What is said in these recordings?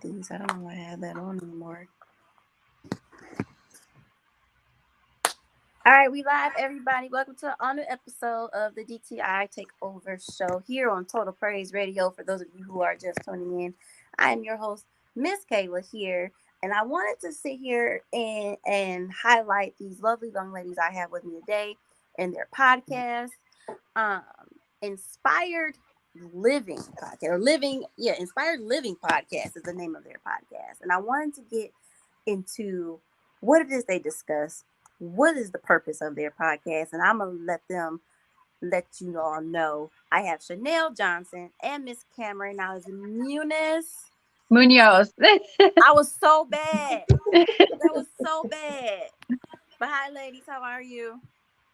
these. I don't know why I have that on anymore. All right, we live, everybody. Welcome to another episode of the DTI Takeover Show here on Total Praise Radio. For those of you who are just tuning in, I am your host, Miss Kayla here, and I wanted to sit here and highlight these lovely young ladies I have with me today and their podcast, Inspired Living Podcast, Inspired Living Podcast is the name of their podcast, and I wanted to get into what it is they discuss. What is the purpose of their podcast? And I'm gonna let you all know. I have Chanel Johnson and Miss Cameron. Now is Munoz. I was so bad. That was so bad. But hi, ladies. How are you?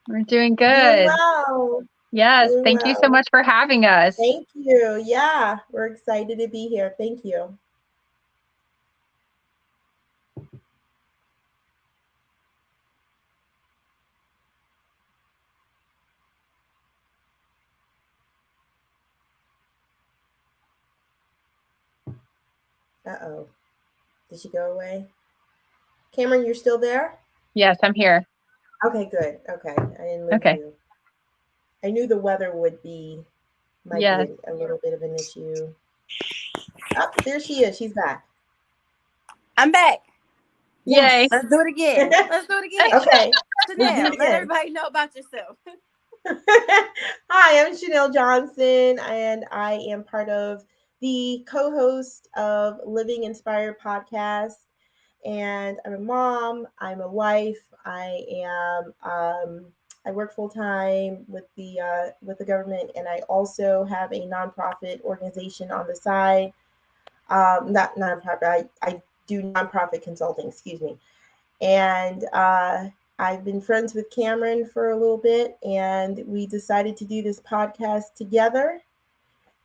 We're doing good. Doing well. Yes. Doing Thank you so well. much for having us. Thank you. Yeah, we're excited to be here. Thank you. Uh-oh. Did she go away? Cameron, you're still there? Yes, I'm here. Okay, good. Okay. I didn't lose Okay. you. I knew the weather might be a little bit of an issue. Oh, there she is. She's back. I'm back. Yay. Let's do it again. Okay. Chanel, let everybody know about yourself. Hi, I'm Chanel Johnson, and I am part of the co-host of Living Inspired Podcast. And I'm a mom. I'm a wife. I work full time with the government, and I also have a nonprofit organization on the side. Not nonprofit. I do nonprofit consulting. Excuse me. And I've been friends with Cameron for a little bit, and we decided to do this podcast together.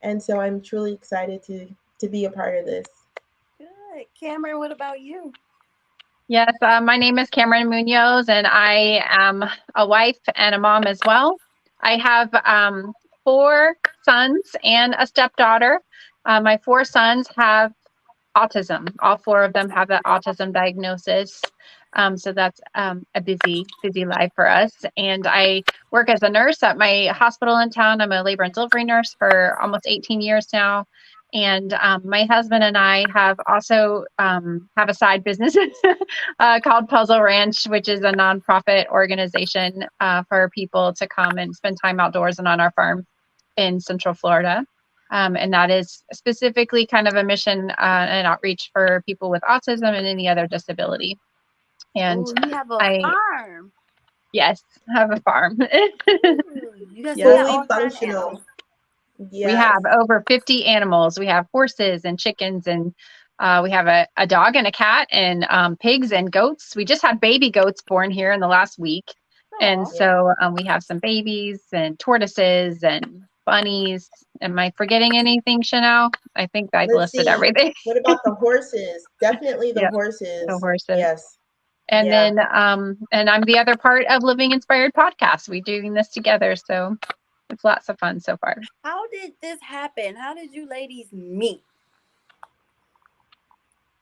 And so I'm truly excited to be a part of this. Good. Cameron, what about you? Yes, my name is Cameron Munoz, and I am a wife and a mom as well. I have 4 sons and a stepdaughter. My 4 sons have autism. All 4 of them have that autism diagnosis. So that's a busy life for us. And I work as a nurse at my hospital in town. I'm a labor and delivery nurse for almost 18 years now. And my husband and I have also have a side business called Puzzle Ranch, which is a nonprofit organization for people to come and spend time outdoors and on our farm in Central Florida. And that is specifically kind of a mission and outreach for people with autism and any other disability. And you have a farm. Yes, I have a farm. You guys fully functional. Yes. We have over 50 animals. We have horses and chickens, and we have a dog and a cat and pigs and goats. We just had baby goats born here in the last week. Aww. And so we have some babies and tortoises and bunnies. Am I forgetting anything, Chanel? I think I've listed everything. What about the horses? Definitely the horses. The horses. Yes. And then and I'm the other part of Living Inspired Podcast. We're doing this together. So it's lots of fun so far. How did this happen? How did you ladies meet?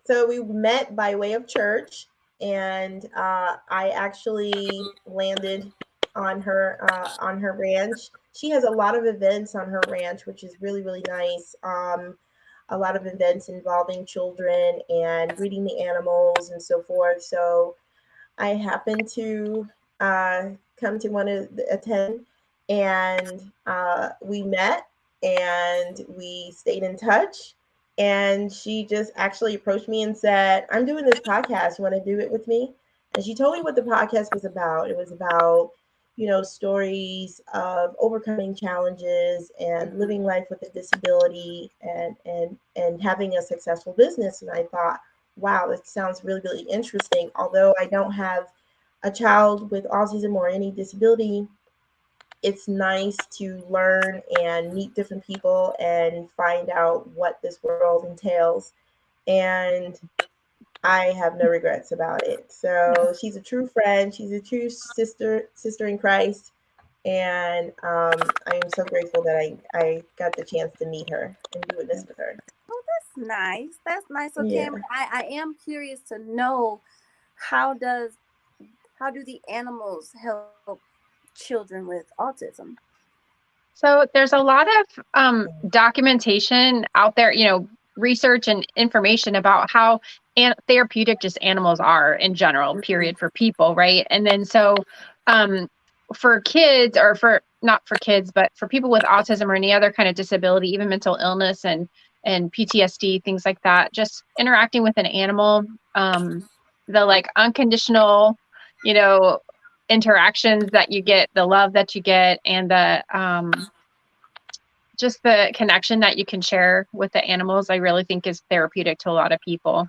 So we met by way of church, and I actually landed on her ranch. She has a lot of events on her ranch, which is really, really nice. A lot of events involving children and breeding the animals and so forth. So I happened to come to one of the attend, and we met and we stayed in touch. And she just actually approached me and said, I'm doing this podcast. You want to do it with me? And she told me what the podcast was about. It was about, stories of overcoming challenges and living life with a disability and having a successful business. And I thought, wow, that sounds really, really interesting. Although I don't have a child with autism or any disability, it's nice to learn and meet different people and find out what this world entails. And I have no regrets about it. So she's a true friend. She's a true sister in Christ. And I am so grateful that I got the chance to meet her and do this with her. Oh, that's nice. That's nice. So Yeah. Cameron, I am curious to know how does how do the animals help children with autism? So there's a lot of documentation out there, research and information about how therapeutic just animals are in general, period, for people, right? And then so um, for kids, or for not for kids, but for people with autism or any other kind of disability, even mental illness and PTSD, things like that, just interacting with an animal, the like unconditional, you know, interactions that you get, the love that you get, and the just the connection that you can share with the animals, I really think is therapeutic to a lot of people.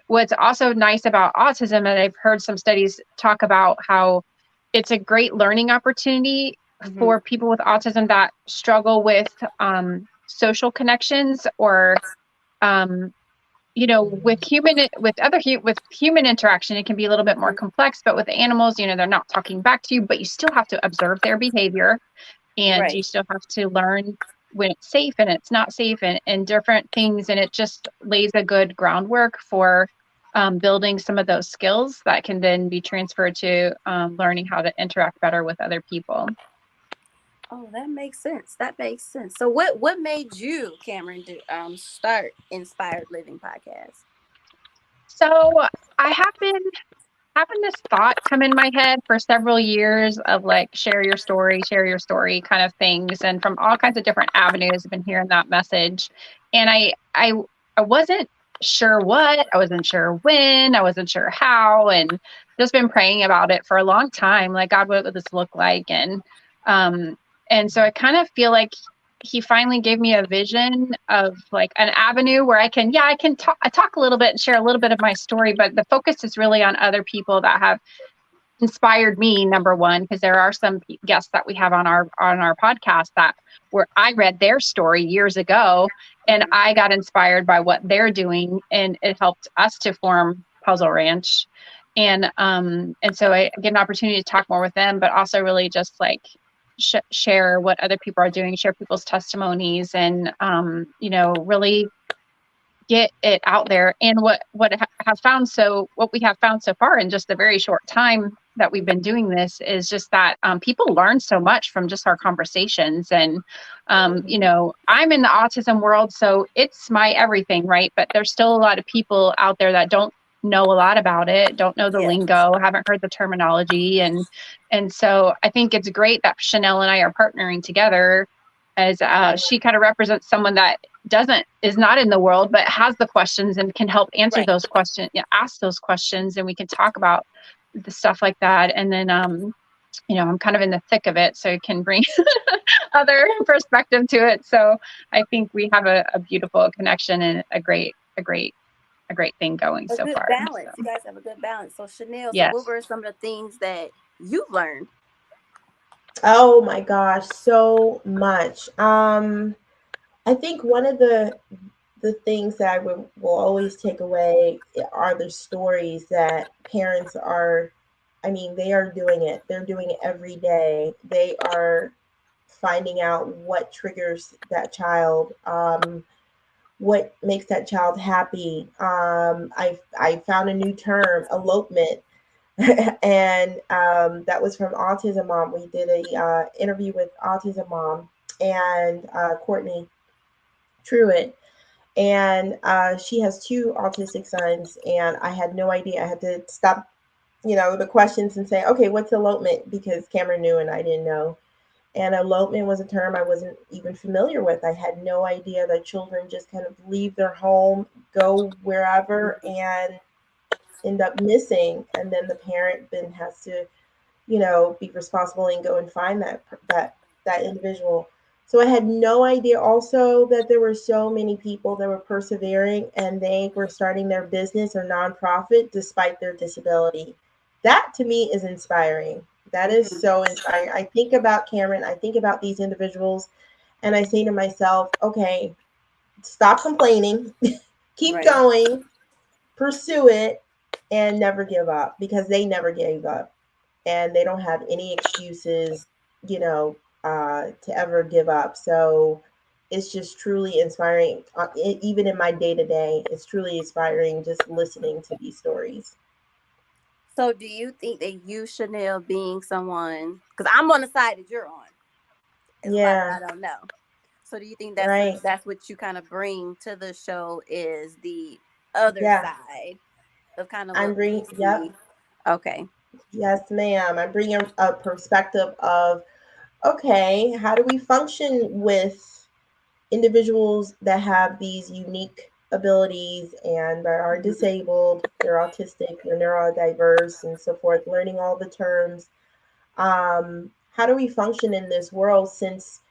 What's also nice about autism, and I've heard some studies talk about how it's a great learning opportunity for people with autism that struggle with social connections, or with human interaction, it can be a little bit more complex, but with animals, they're not talking back to you, but you still have to observe their behavior, and Right. you still have to learn when it's safe and it's not safe, and different things. And it just lays a good groundwork for building some of those skills that can then be transferred to learning how to interact better with other people. Oh, that makes sense. That makes sense. So what made you, Cameron, do start Inspired Living podcast? So I have been having this thought come in my head for several years of like share your story kind of things, and from all kinds of different avenues I've been hearing that message. And I wasn't sure what, I wasn't sure when, I wasn't sure how, and just been praying about it for a long time, like, God, what would this look like? And so I kind of feel like he finally gave me a vision of like an avenue where I can talk a little bit and share a little bit of my story, but the focus is really on other people that have inspired me, number one, because there are some guests that we have on our podcast that where I read their story years ago, and I got inspired by what they're doing, and it helped us to form Puzzle Ranch. And so I get an opportunity to talk more with them, but also really just like share what other people are doing, share people's testimonies, and really get it out there. And what we have found so far in just a very short time that we've been doing this is just that people learn so much from just our conversations. And I'm in the autism world, so it's my everything, right? But there's still a lot of people out there that don't know a lot about it, don't know the lingo, haven't heard the terminology. And so I think it's great that Chanel and I are partnering together, as she kind of represents someone that is not in the world, but has the questions and can help answer those questions, ask those questions, and we can talk about the stuff like that. And then, I'm kind of in the thick of it, so it can bring other perspective to it. So I think we have a beautiful connection and a great thing going so far. Balance. So. You guys have a good balance. So Chanel, yes. So what were some of the things that you've learned? Oh my gosh, so much. I think one of the things that I will always take away are the stories that parents are, they are doing it. They're doing it every day. They are finding out what triggers that child, what makes that child happy. I found a new term, elopement. And that was from Autism Mom. We did a interview with Autism Mom and Courtney Truitt, and she has 2 autistic sons, and I had no idea. I had to stop, the questions and say, okay, what's elopement? Because Cameron knew and I didn't know. And elopement was a term I wasn't even familiar with. I had no idea that children just kind of leave their home, go wherever, and end up missing, and then the parent then has to be responsible and go and find that individual. So I had no idea also that there were so many people that were persevering and they were starting their business or nonprofit despite their disability. That to me is inspiring. That is so inspiring. I think about Cameron, I think about these individuals, and I say to myself, okay, stop complaining, keep going, pursue it, and never give up, because they never gave up and they don't have any excuses, to ever give up. So it's just truly inspiring. Even in my day to day, it's truly inspiring just listening to these stories. So, do you think that you, Chanel, being someone, because I'm on the side that you're on, it's a lot Yeah, that I don't know. So, do you think right. that's what you kind of bring to the show is the other Yeah, side of kind of I'm what we bringing. Yep. see? Okay. Yes, ma'am. I'm bringing a perspective of, okay, how do we function with individuals that have these unique abilities and that are Mhm. disabled, they're autistic, they're neurodiverse, and so forth, learning all the terms. How do we function in this world since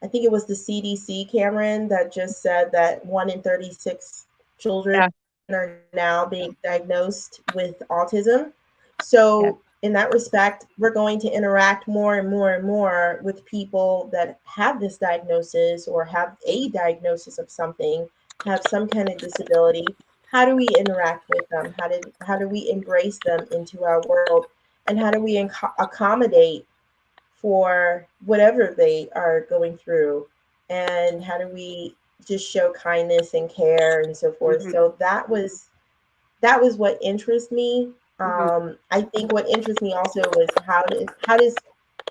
I think it was the CDC, Cameron, that just said that 1 in 36 children Yeah. are now being diagnosed with autism. Yeah. So, in that respect, we're going to interact more and more and more with people that have this diagnosis or have a diagnosis of something, have some kind of disability. How do we interact with them? How do we embrace them into our world? And how do we accommodate for whatever they are going through, and how do we just show kindness and care and so forth. Mhm. So that was what interests me. Mhm. I think what interests me also was how does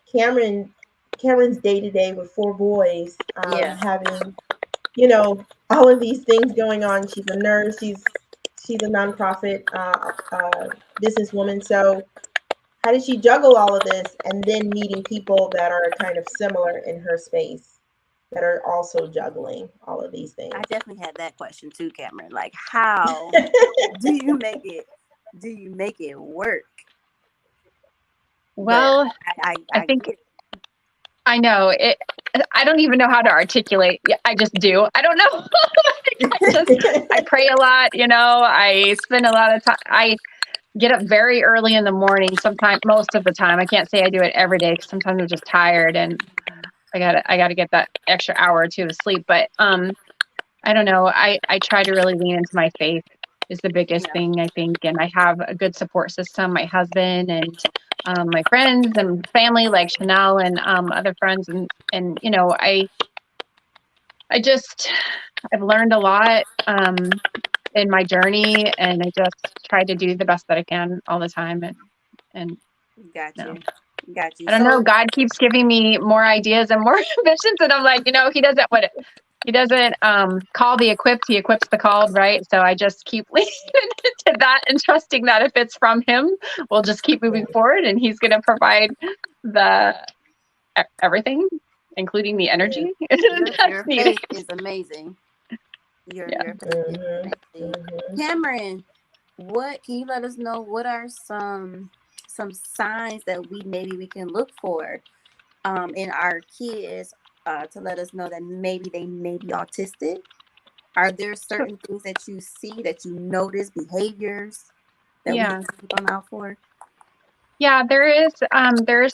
cameron Cameron's day to day with 4 boys, Yeah. having all of these things going on. She's a nurse, she's a nonprofit businesswoman. So how did she juggle all of this and then meeting people that are kind of similar in her space that are also juggling all of these I things? definitely had that question too, Cameron. Like, how do you make it? Do you make it work? But Well, I I think get I know it. I don't even know how to articulate. Yeah, I just do. I don't know. I pray a lot, I spend a lot of time. I get up very early in the morning, sometimes, most of the time. I can't say I do it every day because sometimes I'm just tired and I gotta get that extra hour or two of sleep. But I don't know. I try to really lean into my faith is the biggest yeah. thing, I think. And I have a good support system, my husband and my friends and family like Chanel and other friends. And I just, I've learned a lot in my journey, and I just try to do the best that I can all the time. And Got no, you. Got you. I don't know. So God keeps giving me more ideas and more ambitions, and I'm like, he doesn't call the equipped, he equips the called, right? So I just keep leaning into that and trusting that if it's from him, we'll just keep Yeah. moving forward, and he's going to provide the everything, including the Yeah. energy your that's needed. faith is amazing. Yeah. Your faith is Mm-hmm. amazing. Mm-hmm. Cameron, what can you let us know? What are some signs that we can look for in our kids to let us know that maybe they may be autistic? Are there So, certain things that you see that you notice behaviors that we yeah. can keep an eye out for? Yeah, there is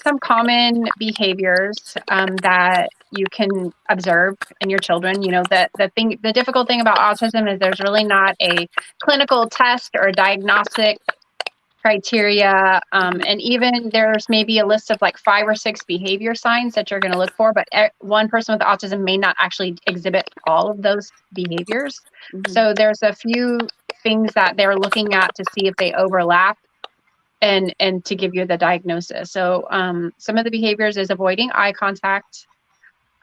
some common behaviors that you can observe in your children. The difficult thing about autism is there's really not a clinical test or diagnostic criteria, and even there's maybe a list of like 5 or 6 behavior signs that you're going to look for, but one person with autism may not actually exhibit all of those behaviors. Mm-hmm. So there's a few things that they're looking at to see if they overlap and to give you the diagnosis. So some of the behaviors is avoiding eye contact.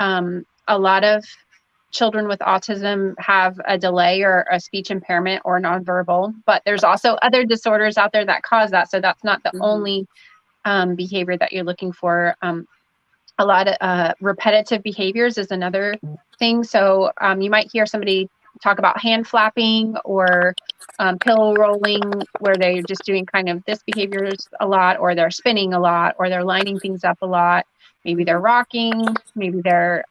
A lot of children with autism have a delay or a speech impairment or nonverbal, but there's also other disorders out there that cause that. So that's not the Mm-hmm. only behavior that you're looking for. A lot of repetitive behaviors is another thing. So you might hear somebody talk about hand flapping or pill rolling, where they're just doing kind of this behaviors a lot, or they're spinning a lot, or they're lining things up a lot. Maybe they're rocking, maybe they're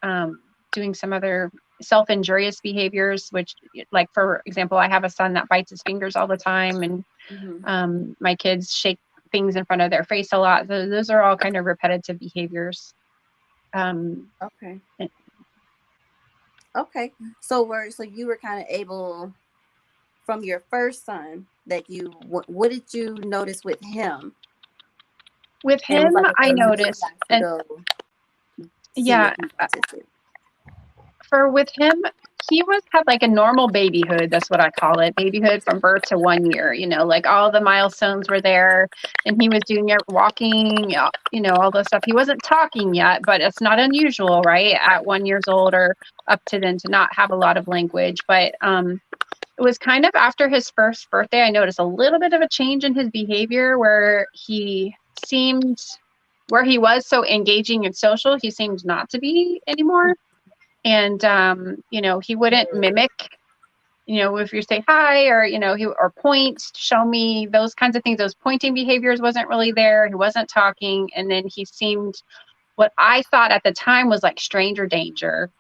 doing some other self-injurious behaviors, which, like, for example, I have a son that bites his fingers all the time, and Mm-hmm. my kids shake things in front of their face a lot. So those are all kind of repetitive behaviors. Okay. Okay. So you were kind of able from your first son that what did you notice with him? With And it was him, like, I okay, you noticed, guys to and go see yeah, if he's autistic. with him, he had like a normal babyhood. That's what I call it. Babyhood from birth to 1 year, like all the milestones were there, and he was doing it, walking, all this stuff. He wasn't talking yet, but it's not unusual, right? At 1 year old or up to then to not have a lot of language. But it was kind of after his first birthday, I noticed a little bit of a change in his behavior where he was so engaging and social, he seemed not to be anymore. And, he wouldn't mimic, if you say hi or, or point, show me, those kinds of things, those pointing behaviors wasn't really there. He wasn't talking. And then he seemed, what I thought at the time was like stranger danger,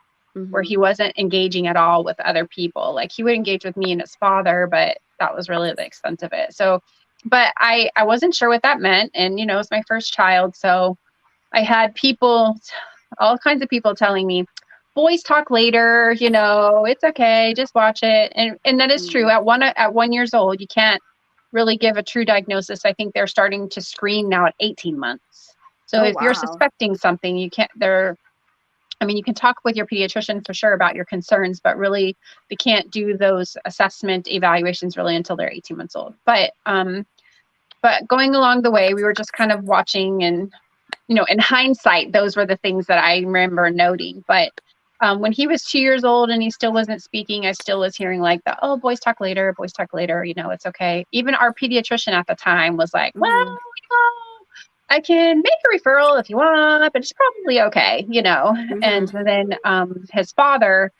where he wasn't engaging at all with other people. Like he would engage with me and his father, but that was really the extent of it. So, but I wasn't sure what that meant. And, it was my first child. So I had all kinds of people telling me, boys talk later, it's okay, just watch it. And that is true. At 1 year old, you can't really give a true diagnosis. I think they're starting to screen now at 18 months. So if you're suspecting something, you can talk with your pediatrician for sure about your concerns, but really they can't do those assessment evaluations really until they're 18 months old. But going along the way, we were just kind of watching, and, in hindsight, those were the things that I remember noting. But when he was 2 years old and he still wasn't speaking, I still was hearing like boys talk later, it's okay. Even our pediatrician at the time was like, well, I can make a referral if you want, but it's probably okay, And then his father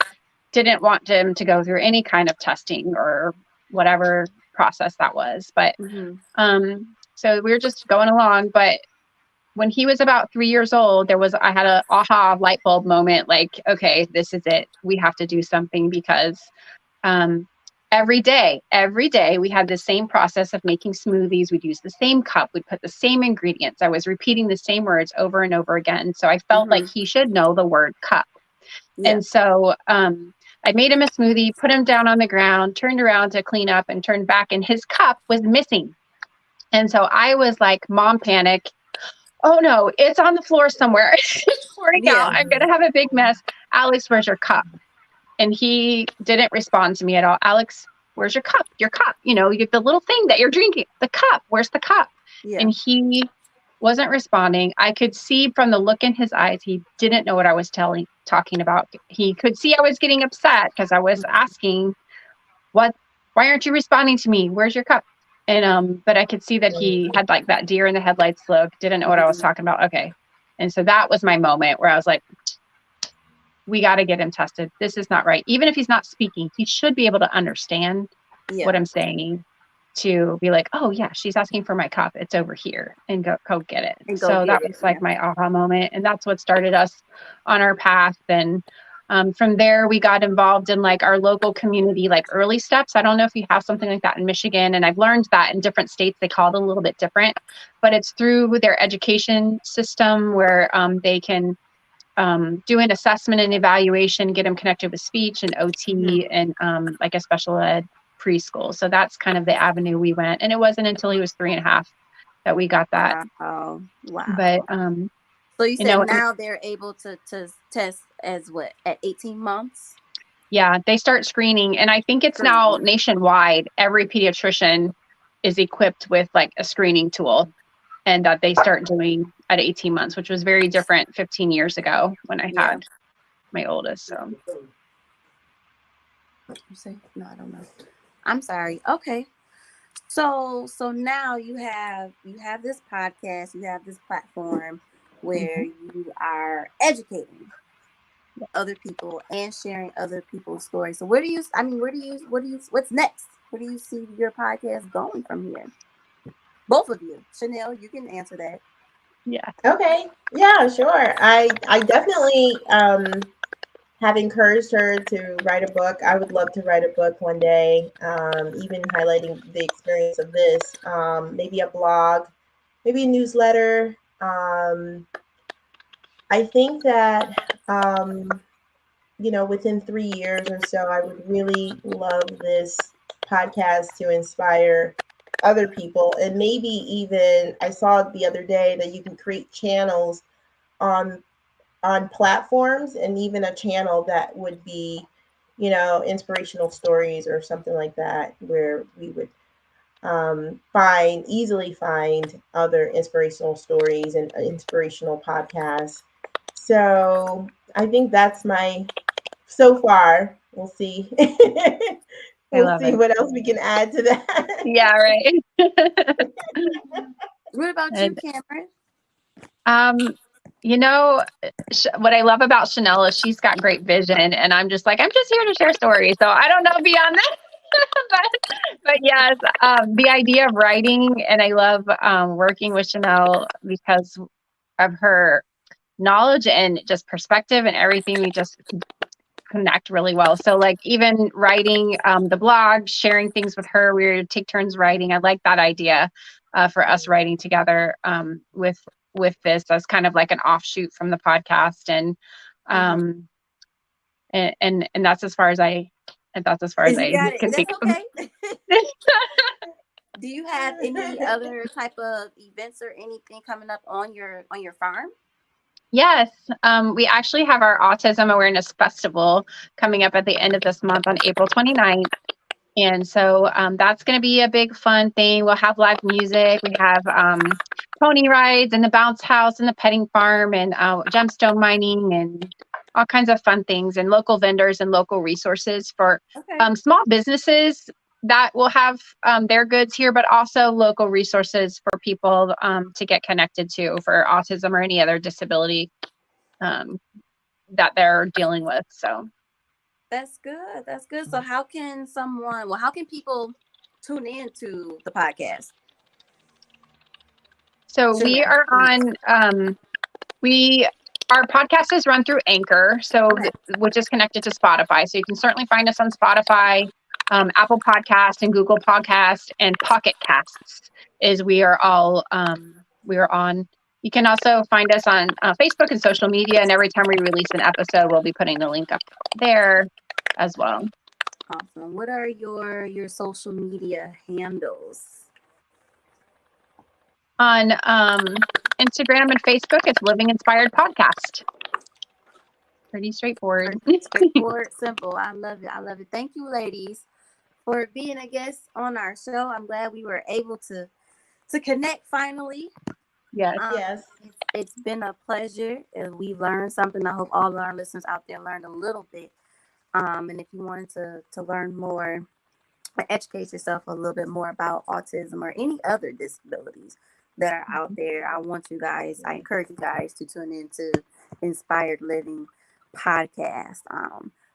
didn't want him to go through any kind of testing or whatever process that was. But so we were just going along. But when he was about 3 years old, I had a aha light bulb moment, like, okay, this is it. We have to do something, because every day we had the same process of making smoothies. We'd use the same cup. We'd put the same ingredients. I was repeating the same words over and over again. So I felt like he should know the word cup. Yeah. And so I made him a smoothie, put him down on the ground, turned around to clean up, and turned back, and his cup was missing. And so I was like, mom panic. Oh no, it's on the floor somewhere. It's pouring out. I'm going to have a big mess. Alex, where's your cup? And he didn't respond to me at all. Alex, where's your cup? Your cup, the little thing that you're drinking, the cup, where's the cup? Yeah. And he wasn't responding. I could see from the look in his eyes, he didn't know what I was talking about. He could see I was getting upset because I was asking, why aren't you responding to me? Where's your cup? And, but I could see that he had like that deer in the headlights look, didn't know what I was talking about. Okay. And so that was my moment where I was like, we got to get him tested. This is not right. Even if he's not speaking, he should be able to understand what I'm saying, to be like, oh yeah, she's asking for my cup. It's over here, and go get it. And so that was like my aha moment. And that's what started us on our path. And from there, we got involved in like our local community, like early steps. I don't know if you have something like that in Michigan, and I've learned that in different states, they call it a little bit different, but it's through their education system where they can do an assessment and evaluation, get them connected with speech and OT and like a special ed preschool. So that's kind of the avenue we went. And it wasn't until he was 3.5 that we got that. Wow. But so you said now they're able to test as what, at 18 months? Yeah, they start screening. And I think it's now nationwide. Every pediatrician is equipped with like a screening tool, and that they start doing at 18 months, which was very different 15 years ago when I had my oldest. So you say? No, I don't know. I'm sorry. Okay. So now you have this podcast, you have this platform where you are educating other people and sharing other people's stories. So what's next? Where do you see your podcast going from here? Both of you. Chanel, you can answer that. Yeah. Okay. Yeah, sure. I definitely have encouraged her to write a book. I would love to write a book one day, even highlighting the experience of this, maybe a blog, maybe a newsletter. I think that, within 3 years or so, I would really love this podcast to inspire other people. And maybe even, I saw the other day that you can create channels on on platforms, and even a channel that would be, you know, inspirational stories or something like that, where we would easily find other inspirational stories and inspirational podcasts. So I think that's my, so far. We'll see. I We'll love see it. what else we can add to that. Yeah, right. What about you, And Cameron? um, you know, what I love about Chanel is she's got great vision, and I'm just like, I'm just here to share stories. So I don't know beyond that. but yes, the idea of writing, and I love working with Chanel because of her knowledge and just perspective and everything. We just connect really well. So like even writing the blog, sharing things with her, we would take turns writing. I like that idea for us writing together with this as kind of like an offshoot from the podcast, and that's as far as I You got it. can think That's of. okay. Do you have any other type of events or anything coming up on your farm? Yes, we actually have our Autism Awareness Festival coming up at the end of this month on April 29th. And so that's going to be a big fun thing. We'll have live music. We have pony rides and the bounce house and the petting farm and gemstone mining and all kinds of fun things, and local vendors and local resources for Okay. small businesses that will have their goods here, but also local resources for people to get connected to for autism or any other disability that they're dealing with. So That's good. That's good. So how can how can people tune in to the podcast? So we Chanel. are on, our podcast is run through Anchor, so Okay. which is connected to Spotify. So you can certainly find us on Spotify, Apple Podcast and Google Podcast, and Pocket Casts is we are on. You can also find us on Facebook and social media, and every time we release an episode, we'll be putting the link up there as well. Awesome. What are your social media handles? On Instagram and Facebook, it's Living Inspired Podcast. Pretty straightforward. Straightforward, simple. I love it. I love it. Thank you, ladies, for being a guest on our show. I'm glad we were able to connect finally. Yes. Yes. It's been a pleasure. We learned something. I hope all of our listeners out there learned a little bit. And if you wanted to learn more, educate yourself a little bit more about autism or any other disabilities that are out there, I encourage you guys to tune into Inspired Living Podcast.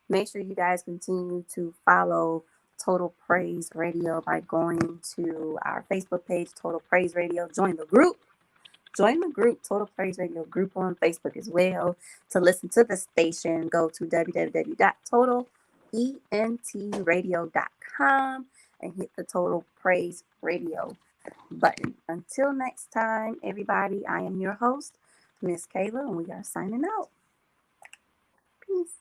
Make sure you guys continue to follow Total Praise Radio by going to our Facebook page, Total Praise Radio. Join the group, Total Praise Radio group on Facebook as well. To listen to the station, go to www.totalentradio.com and hit the Total Praise Radio button. Until next time, everybody, I am your host, Miss Kayla, and we are signing out. Peace.